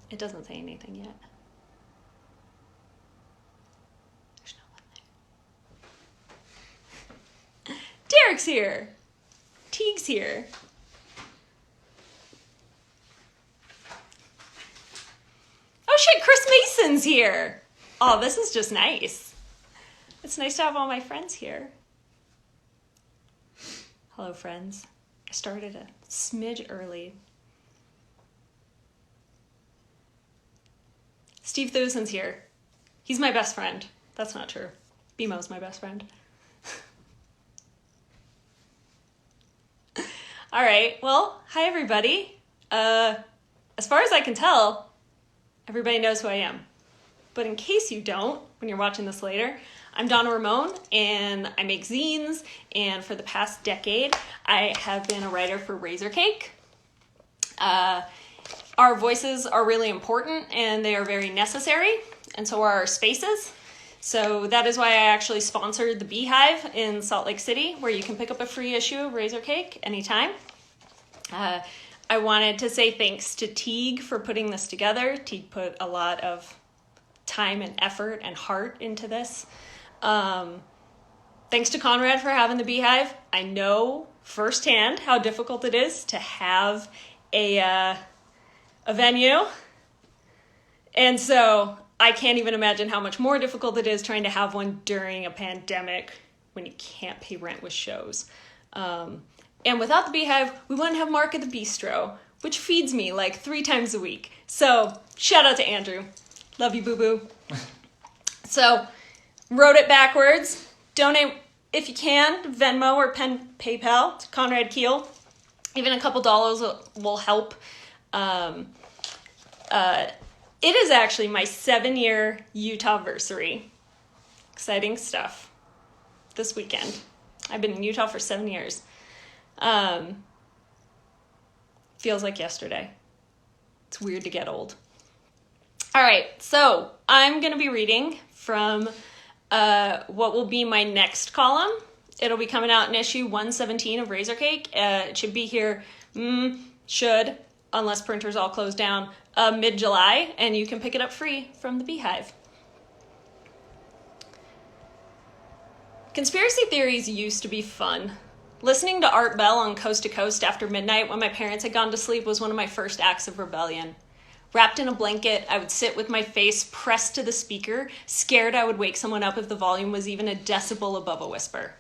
It doesn't say anything yet. There's no one there. Derek's here. Teague's here. Oh shit, Chris Mason's here. Oh, this is just nice. It's nice to have all my friends here. Hello, friends. I started a smidge early. Steve Thuson's here. He's my best friend. That's not true. BMO's my best friend. All right, well, hi everybody. As far as I can tell, everybody knows who I am. But in case you don't, when you're watching this later, I'm Donna Ramone, and I make zines, and for the past decade, I have been a writer for Razor Cake. Our voices are really important, and they are very necessary, and so are our spaces. So that is why I actually sponsored the Beehive in Salt Lake City, where you can pick up a free issue of Razor Cake anytime. I wanted to say thanks to Teague for putting this together. Teague put a lot of time and effort and heart into this. Thanks to Conrad for having the Beehive. I know firsthand how difficult it is to have a venue. And so I can't even imagine how much more difficult it is trying to have one during a pandemic when you can't pay rent with shows. And without the Beehive, we wouldn't have Mark at the Bistro, which feeds me like 3 times a week. So shout out to Andrew. Love you, boo-boo. So wrote it backwards. Donate if you can, Venmo or PayPal to Conrad Keel. Even a couple dollars will help. It is actually my 7-year Utah-versary. Exciting stuff. This weekend. I've been in Utah for 7 years. Feels like yesterday. It's weird to get old. All right, so I'm going to be reading from what will be my next column. It'll be coming out in issue 117 of Razor Cake. It should be here, unless printers all close down, mid-July, and you can pick it up free from the Beehive. Conspiracy theories used to be fun. Listening to Art Bell on Coast to Coast after midnight when my parents had gone to sleep was one of my first acts of rebellion. Wrapped in a blanket, I would sit with my face pressed to the speaker, scared I would wake someone up if the volume was even a decibel above a whisper.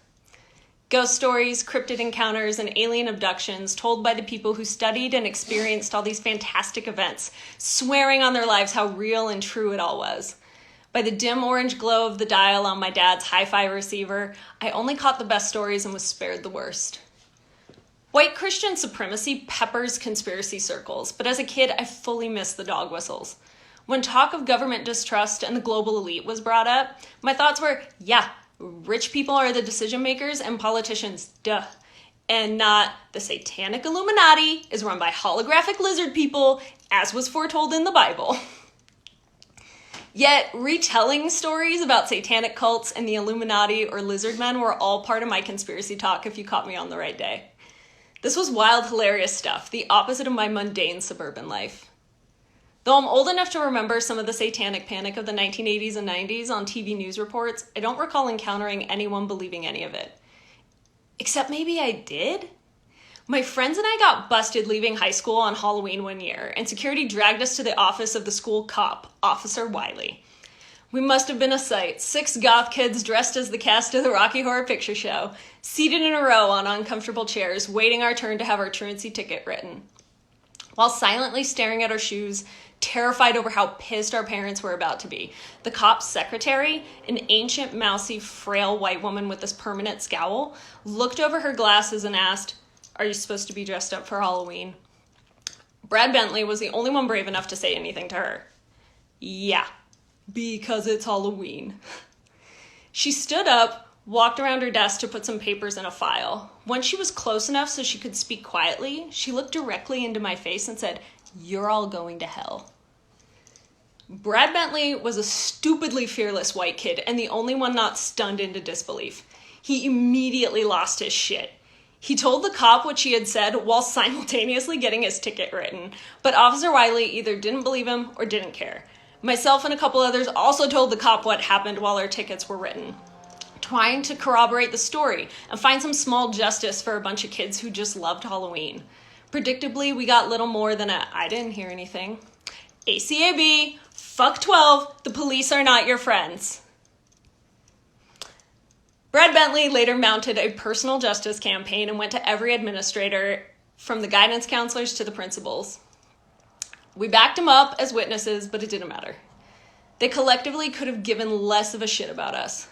Ghost stories, cryptid encounters, and alien abductions told by the people who studied and experienced all these fantastic events, swearing on their lives how real and true it all was. By the dim orange glow of the dial on my dad's hi-fi receiver, I only caught the best stories and was spared the worst. White Christian supremacy peppers conspiracy circles, but as a kid, I fully missed the dog whistles. When talk of government distrust and the global elite was brought up, my thoughts were, yeah, rich people are the decision makers and politicians, duh. And not the satanic Illuminati is run by holographic lizard people, as was foretold in the Bible. Yet, retelling stories about satanic cults and the Illuminati or lizard men were all part of my conspiracy talk if you caught me on the right day. This was wild, hilarious stuff, the opposite of my mundane suburban life. Though I'm old enough to remember some of the satanic panic of the 1980s and 90s on TV news reports, I don't recall encountering anyone believing any of it. Except maybe I did? My friends and I got busted leaving high school on Halloween one year, and security dragged us to the office of the school cop, Officer Wiley. We must have been a sight. 6 goth kids dressed as the cast of the Rocky Horror Picture Show, seated in a row on uncomfortable chairs, waiting our turn to have our truancy ticket written. While silently staring at our shoes, terrified over how pissed our parents were about to be, the cop's secretary, an ancient, mousy, frail white woman with this permanent scowl, looked over her glasses and asked, "Are you supposed to be dressed up for Halloween?" Brad Bentley was the only one brave enough to say anything to her. Yeah. Because it's Halloween. She stood up, walked around her desk to put some papers in a file. Once she was close enough so she could speak quietly, she looked directly into my face and said, "You're all going to hell." Brad Bentley was a stupidly fearless white kid and the only one not stunned into disbelief. He immediately lost his shit. He told the cop what she had said while simultaneously getting his ticket written, but Officer Wiley either didn't believe him or didn't care. Myself and a couple others also told the cop what happened while our tickets were written, trying to corroborate the story and find some small justice for a bunch of kids who just loved Halloween. Predictably, we got little more than a "I didn't hear anything." ACAB, fuck 12, the police are not your friends. Brad Bentley later mounted a personal justice campaign and went to every administrator, from the guidance counselors to the principals. We backed him up as witnesses, but it didn't matter. They collectively could have given less of a shit about us.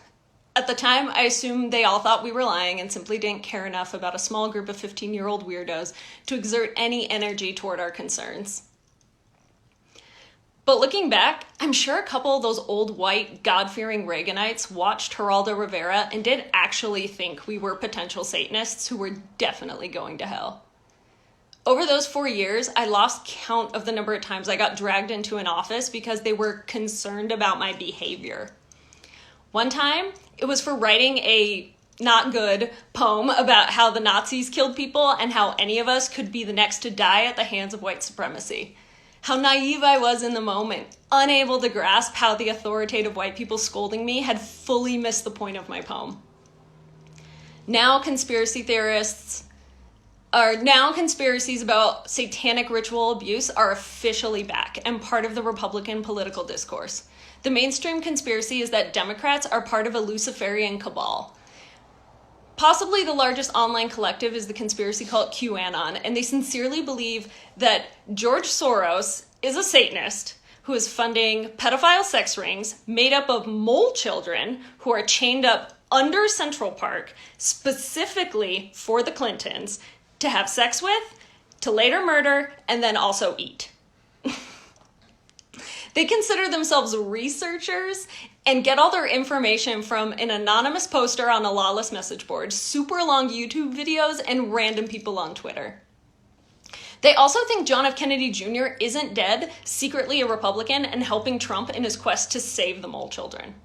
At the time, I assumed they all thought we were lying and simply didn't care enough about a small group of 15-year-old weirdos to exert any energy toward our concerns. But looking back, I'm sure a couple of those old white, God-fearing Reaganites watched Geraldo Rivera and did actually think we were potential Satanists who were definitely going to hell. Over those 4 years, I lost count of the number of times I got dragged into an office because they were concerned about my behavior. One time, it was for writing a not good poem about how the Nazis killed people and how any of us could be the next to die at the hands of white supremacy. How naive I was in the moment, unable to grasp how the authoritative white people scolding me had fully missed the point of my poem. Now conspiracies about satanic ritual abuse are officially back and part of the Republican political discourse. The mainstream conspiracy is that Democrats are part of a Luciferian cabal. Possibly the largest online collective is the conspiracy cult QAnon, and they sincerely believe that George Soros is a Satanist who is funding pedophile sex rings made up of mole children who are chained up under Central Park specifically for the Clintons to have sex with, to later murder, and then also eat. They consider themselves researchers and get all their information from an anonymous poster on a lawless message board, super long YouTube videos, and random people on Twitter. They also think John F. Kennedy Jr. isn't dead, secretly a Republican, and helping Trump in his quest to save the mole children.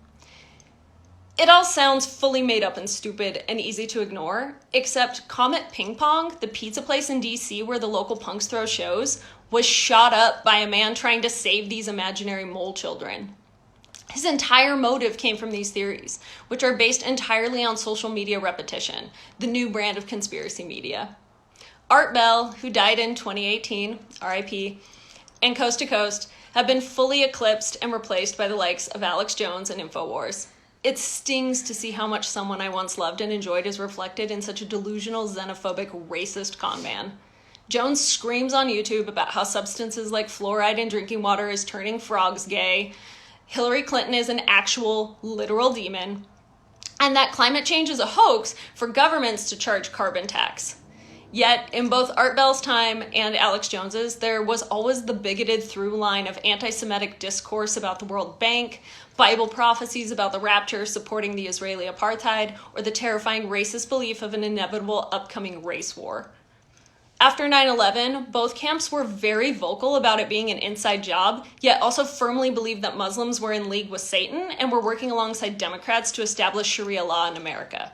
It all sounds fully made up and stupid and easy to ignore, except Comet Ping Pong, the pizza place in DC where the local punks throw shows, was shot up by a man trying to save these imaginary mole children. His entire motive came from these theories, which are based entirely on social media repetition, the new brand of conspiracy media. Art Bell, who died in 2018, RIP, and Coast to Coast have been fully eclipsed and replaced by the likes of Alex Jones and InfoWars. It stings to see how much someone I once loved and enjoyed is reflected in such a delusional, xenophobic, racist con man. Jones screams on YouTube about how substances like fluoride in drinking water is turning frogs gay, Hillary Clinton is an actual, literal demon, and that climate change is a hoax for governments to charge carbon tax. Yet, in both Art Bell's time and Alex Jones's, there was always the bigoted through line of anti-Semitic discourse about the World Bank, Bible prophecies about the rapture supporting the Israeli apartheid, or the terrifying racist belief of an inevitable upcoming race war. After 9/11, both camps were very vocal about it being an inside job, yet also firmly believed that Muslims were in league with Satan and were working alongside Democrats to establish Sharia law in America.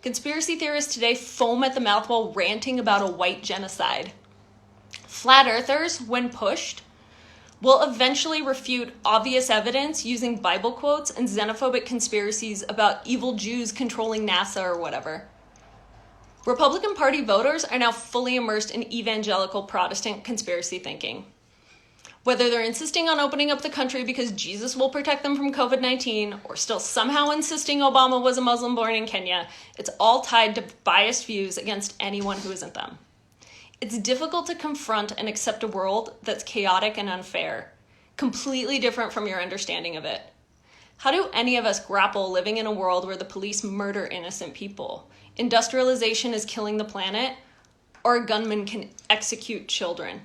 Conspiracy theorists today foam at the mouth while ranting about a white genocide. Flat earthers, when pushed, will eventually refute obvious evidence using Bible quotes and xenophobic conspiracies about evil Jews controlling NASA or whatever. Republican Party voters are now fully immersed in evangelical Protestant conspiracy thinking. Whether they're insisting on opening up the country because Jesus will protect them from COVID-19, or still somehow insisting Obama was a Muslim born in Kenya, it's all tied to biased views against anyone who isn't them. It's difficult to confront and accept a world that's chaotic and unfair, completely different from your understanding of it. How do any of us grapple living in a world where the police murder innocent people, industrialization is killing the planet, or a gunman can execute children?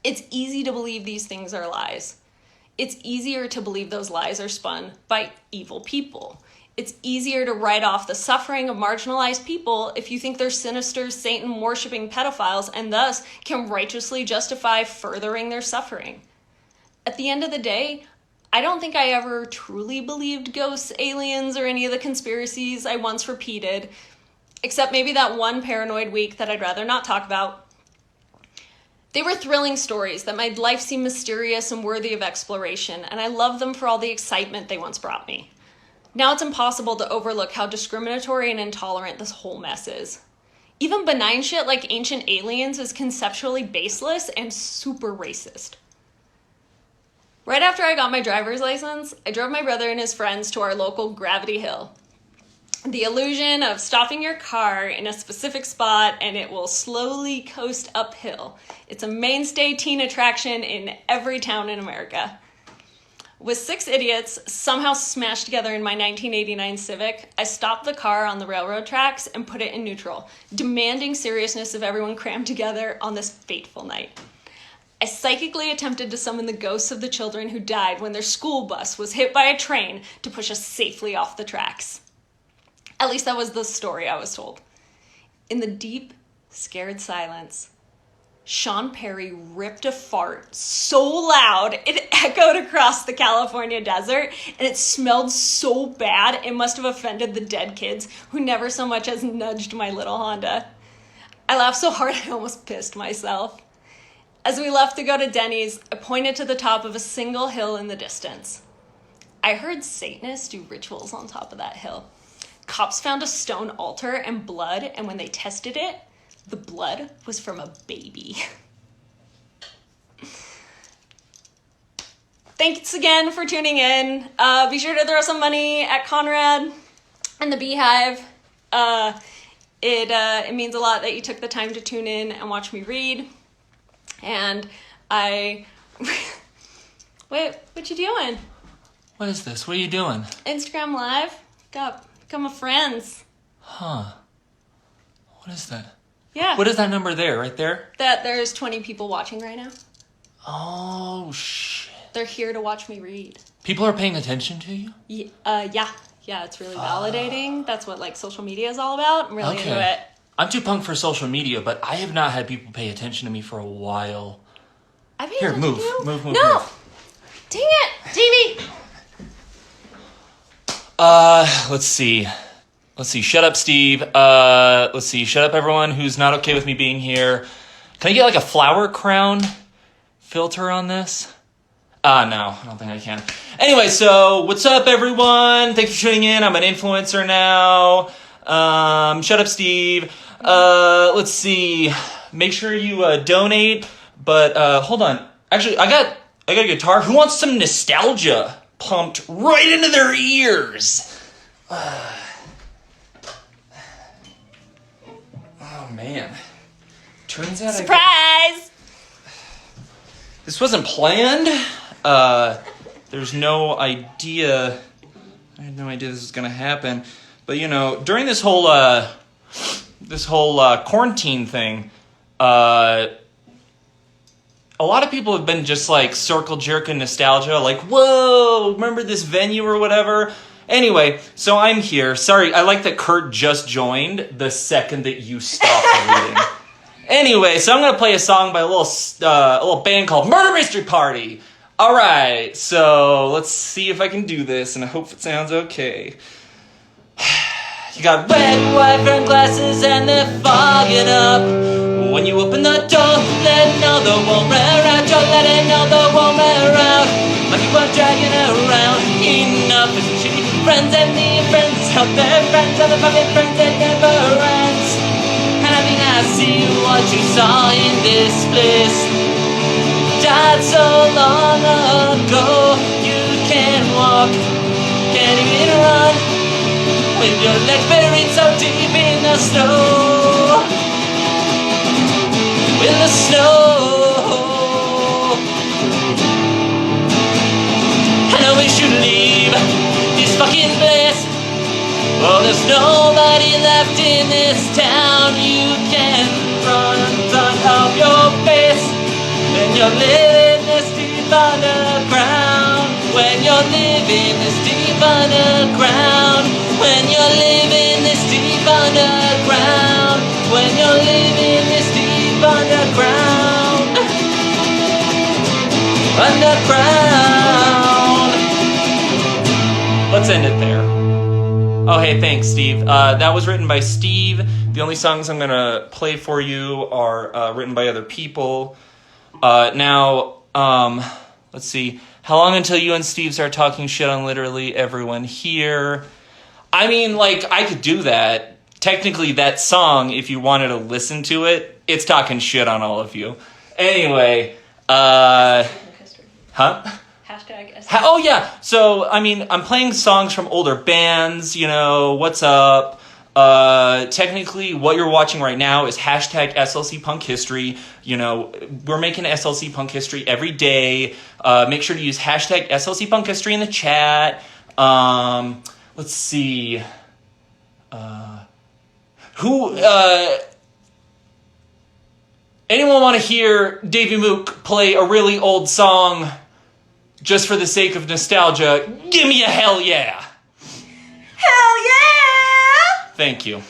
It's easy to believe these things are lies. It's easier to believe those lies are spun by evil people. It's easier to write off the suffering of marginalized people if you think they're sinister, Satan-worshipping pedophiles and thus can righteously justify furthering their suffering. At the end of the day, I don't think I ever truly believed ghosts, aliens, or any of the conspiracies I once repeated. except maybe that one paranoid week that I'd rather not talk about. They were thrilling stories that made life seem mysterious and worthy of exploration, and I love them for all the excitement they once brought me. Now it's impossible to overlook how discriminatory and intolerant this whole mess is. Even benign shit like ancient aliens is conceptually baseless and super racist. Right after I got my driver's license, I drove my brother and his friends to our local Gravity Hill. The illusion of stopping your car in a specific spot and it will slowly coast uphill. It's a mainstay teen attraction in every town in America. With 6 idiots somehow smashed together in my 1989 Civic, I stopped the car on the railroad tracks and put it in neutral, demanding seriousness of everyone crammed together on this fateful night. I psychically attempted to summon the ghosts of the children who died when their school bus was hit by a train to push us safely off the tracks. At least that was the story I was told. In the deep, scared silence, Sean Perry ripped a fart so loud it echoed across the California desert, and it smelled so bad it must have offended the dead kids who never so much as nudged my little Honda. I laughed so hard I almost pissed myself. As we left to go to Denny's, I pointed to the top of a single hill in the distance. I heard Satanists do rituals on top of that hill. Cops found a stone altar and blood, and when they tested it, the blood was from a baby. Thanks again for tuning in. Be sure to throw some money at Conrad and the Beehive. It means a lot that you took the time to tune in and watch me read. And Wait, what you doing? What is this? What are you doing? Instagram Live. Become a friends. Huh. What is that? Yeah. What is that number there, right there? That there's 20 people watching right now. Oh, shit. They're here to watch me read. People are paying attention to you? Yeah, it's really validating. That's what, like, social media is all about. I'm really into it. I'm too punk for social media, but I have not had people pay attention to me for a while. Here, move. No! Move. Dang it! TV! Let's see. Shut up, Steve. Let's see. Shut up, everyone who's not okay with me being here. Can I get, like, a flower crown filter on this? No, I don't think I can. Anyway, so what's up, everyone? Thanks for tuning in. I'm an influencer now. Shut up, Steve. Let's see. Make sure you donate. But hold on. Actually, I got a guitar. Who wants some nostalgia pumped right into their ears? Oh man. Turns out Surprise! This wasn't planned. There's no idea. I had no idea this was gonna happen. But you know, during this whole quarantine thing, a lot of people have been just like circle jerking nostalgia, like, whoa, remember this venue or whatever? Anyway, so I'm here. Sorry, I like that Kurt just joined the second that you stopped reading. Anyway, so I'm going to play a song by a little band called Murder Mystery Party. All right, so let's see if I can do this, and I hope it sounds okay. You got red, white, brown glasses, and they're fogging up. When you open the door, let it know the won't wear out. You're letting know the won't wear out. Like you were dragging around. Enough is shitty. Friends and the friends help their friends, and the fucking friends that never ends. And I think I see what you saw in this bliss. Died so long ago, you can't walk, can't even run, with your legs buried so deep in the snow. In the snow, I know we should leave this fucking place. Oh, there's nobody left in this town. You can run off your face when you're living this deep underground. When you're living this deep underground. When you're living this deep underground. When you're living this deep underground. Underground. Let's end it there. Oh, hey, thanks, Steve. That was written by Steve. The only songs I'm gonna play for you are written by other people. Now, let's see. How long until you and Steve start talking shit on literally everyone here? I mean, like, I could do that. Technically, that song, if you wanted to listen to it, it's talking shit on all of you. Anyway, huh? Hashtag Oh, yeah. So, I mean, I'm playing songs from older bands, you know, what's up? Technically, what you're watching right now is hashtag SLC Punk History. You know, we're making SLC Punk History every day. Make sure to use hashtag SLC Punk History in the chat. Let's see. Anyone want to hear Davey Mook play a really old song just for the sake of nostalgia? Give me a hell yeah! Hell yeah! Thank you.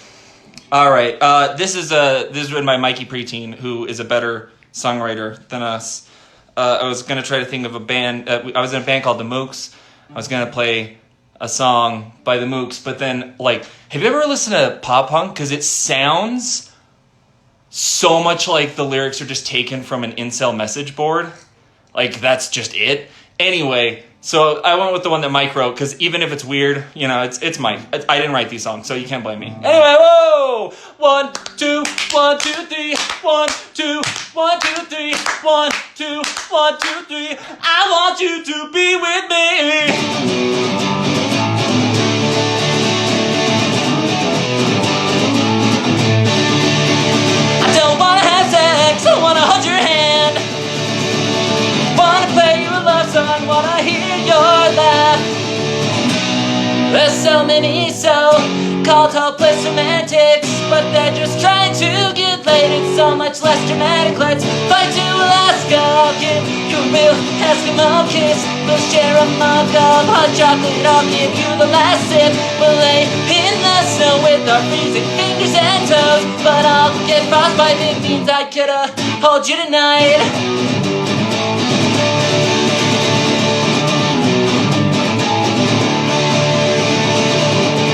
All right, this is written by Mikey Preteen, who is a better songwriter than us. I was gonna try to think of a band. I was in a band called the Mooks. I was gonna play a song by the Mooks, but then, like, have you ever listened to pop punk? Because it sounds so much like the lyrics are just taken from an incel message board. Like, that's just it. Anyway, so I went with the one that Mike wrote, because even if it's weird, you know, it's Mike. I didn't write these songs, so you can't blame me. Anyway, whoa! 1, 2, 1, 2, 3, 1, 2, 1, 2, 3, 1, 2, 1, 2, 3. I want you to be with me. I don't wanna have sex, I wanna hold your hand. Wanna play you a love song, wanna hear your laugh. There's so many so-called hopeless romantics, but they're just trying to get laid. It's so much less dramatic. Let's fly to Alaska, I'll give you a real Eskimo kiss. We'll share a mug of hot chocolate, I'll give you the last sip. We'll lay in the snow with our freezing fingers and toes, but I'll get frostbite, it means I could hold you tonight.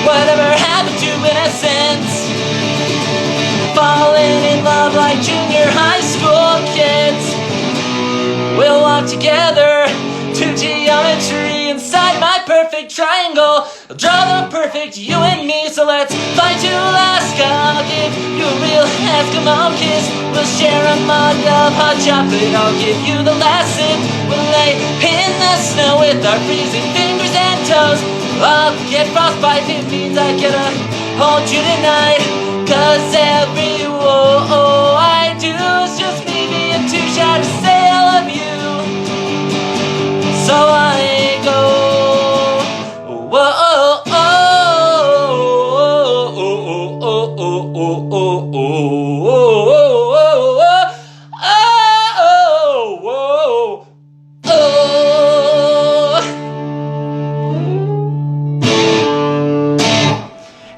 Whatever happened to innocence? Falling in love like junior high school kids. We'll walk together to geometry inside my perfect triangle. I'll draw the perfect you and me, so let's fly to Alaska. I'll give you a real Eskimo kiss. We'll share a mug of hot chocolate, I'll give you the last sip. We'll lay in the snow with our freezing fingers and toes. I'll get frostbite, it means I can hold you tonight. Cause every I do is just maybe a two-shot to say I love you. So I go, whoa, oh, oh, oh, oh, oh, oh, oh, oh,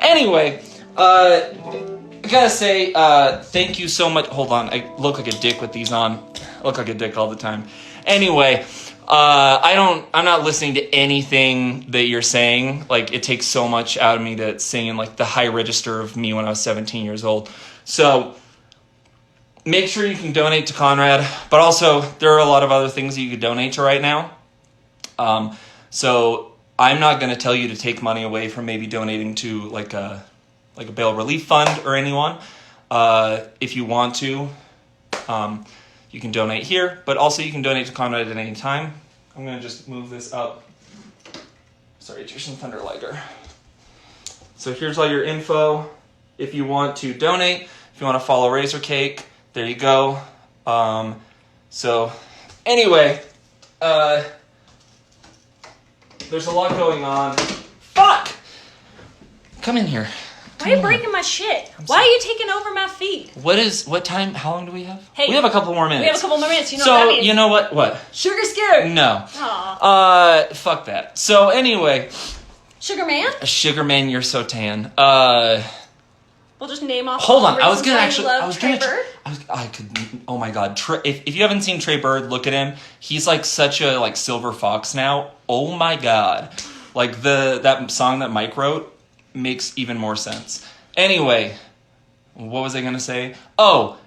Anyway, I gotta say, thank you so much. Hold on, I look like a dick with these on. I look like a dick all the time. Anyway, I'm not listening to anything that you're saying. Like, it takes so much out of me to sing in, like, the high register of me when I was 17 years old. So, make sure you can donate to Conrad, but also, there are a lot of other things that you could donate to right now. So, I'm not going to tell you to take money away from maybe donating to like a bail relief fund or anyone. If you want to, you can donate here, but also you can donate to Conrad at any time. I'm going to just move this up. Sorry, Jason Thunderlighter. So here's all your info. If you want to donate, if you want to follow Razor Cake, there you go. So anyway, there's a lot going on. Fuck! Come in here. Why are you breaking my shit? Why are you taking over my feet? What time, how long do we have? Hey, we have a couple more minutes. We have a couple more minutes, you know so, what that means. You know what? What? Sugar scared. No. Aww. Fuck that. So, anyway. Sugar Man? Sugar Man, you're so tan. We'll just name off. Hold on, I was could. Oh my god, if you haven't seen Trey Bird, look at him. He's like such a silver fox now. Oh my god, like that song that Mike wrote. makes even more sense. Anyway, what was I going to say? Oh,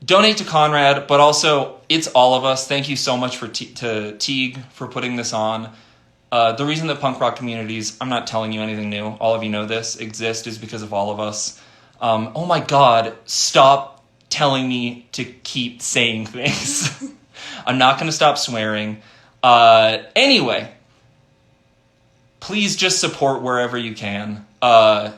donate to Conrad, but also it's all of us. Thank you so much to Teague for putting this on. The reason that punk rock communities, I'm not telling you anything new, all of you know this, exist is because of all of us. Oh my God, stop telling me to keep saying things. I'm not going to stop swearing. Anyway, please just support wherever you can. I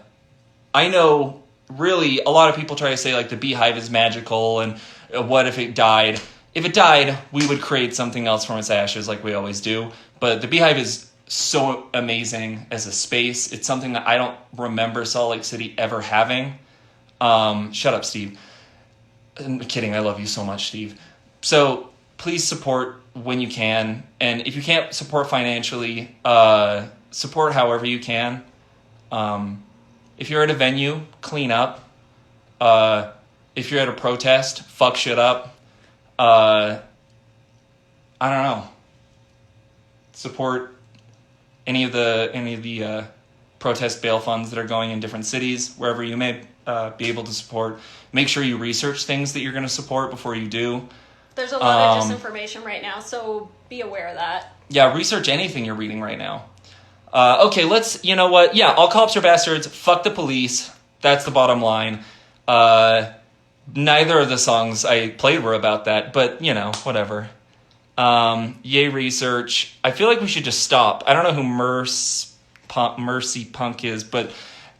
know, really, a lot of people try to say, like, the Beehive is magical, and what if it died? If it died, we would create something else from its ashes, like we always do. But the Beehive is so amazing as a space. It's something that I don't remember Salt Lake City ever having. Shut up, Steve. I'm kidding. I love you so much, Steve. So please support when you can. And if you can't support financially, support however you can. If you're at a venue, clean up. If you're at a protest, fuck shit up. I don't know. Support any of the protest bail funds that are going in different cities, wherever you may be able to support. Make sure you research things that you're going to support before you do. There's a lot of disinformation right now, so be aware of that. Yeah, research anything you're reading right now. Okay, you know what? Yeah, all cops are bastards. Fuck the police. That's the bottom line. Neither of the songs I played were about that, but, you know, whatever. Yay research. I feel like we should just stop. I don't know who Mercy Punk is, but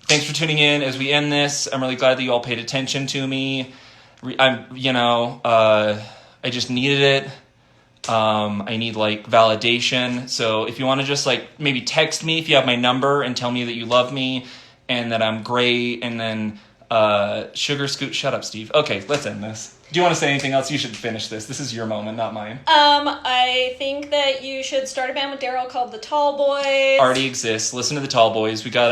thanks for tuning in as we end this. I'm really glad that you all paid attention to me. I just needed it. I need, like, validation. So if you want to just, like, maybe text me if you have my number and tell me that you love me and that I'm great, and then Sugar Scoot. Shut up, Steve. Okay, let's end this. Do you want to say anything else? You should finish this. This is your moment, not mine. I think that you should start a band with Daryl called the Tall Boys. Already exists. Listen to the Tall Boys. We got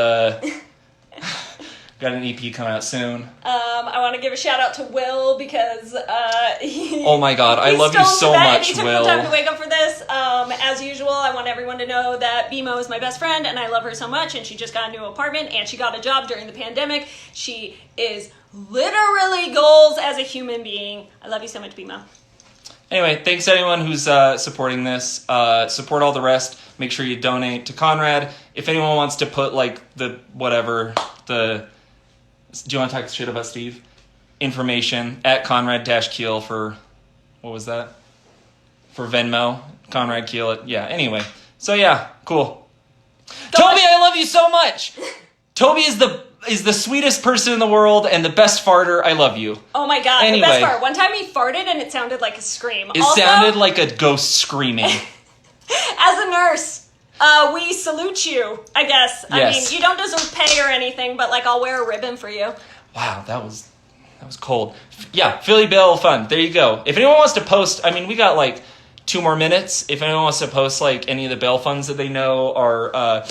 an EP coming out soon. I want to give a shout out to Will because oh my God, I love you so much, Will. He took the time to wake up for this. As usual, I want everyone to know that BMO is my best friend and I love her so much, and she just got a new apartment and she got a job during the pandemic. She is literally goals as a human being. I love you so much, BMO. Anyway, thanks to anyone who's supporting this. Support all the rest. Make sure you donate to Conrad. If anyone wants to put, like, do you want to talk shit about Steve? Information at Conrad-Keel for, what was that? For Venmo. Conrad Keel. Yeah, anyway. So yeah, cool. Toby, I love you so much! Toby is the sweetest person in the world and the best farter. I love you. Oh my God, anyway, the best fart. One time he farted and it sounded like a scream. It sounded like a ghost screaming. As a nurse, we salute you, I guess. Yes. I mean, you don't deserve pay or anything, but, like, I'll wear a ribbon for you. Wow, that was cold. Yeah, Philly Bill Fund. There you go. If anyone wants to post, I mean, we got, like, 2 more minutes. If anyone wants to post, like, any of the bail funds that they know are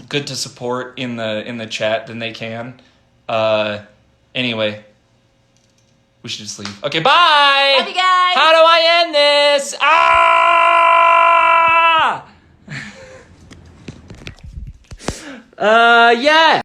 good to support in the chat, then they can. Anyway, we should just leave. Okay, bye! Love you guys! How do I end this? Yeah!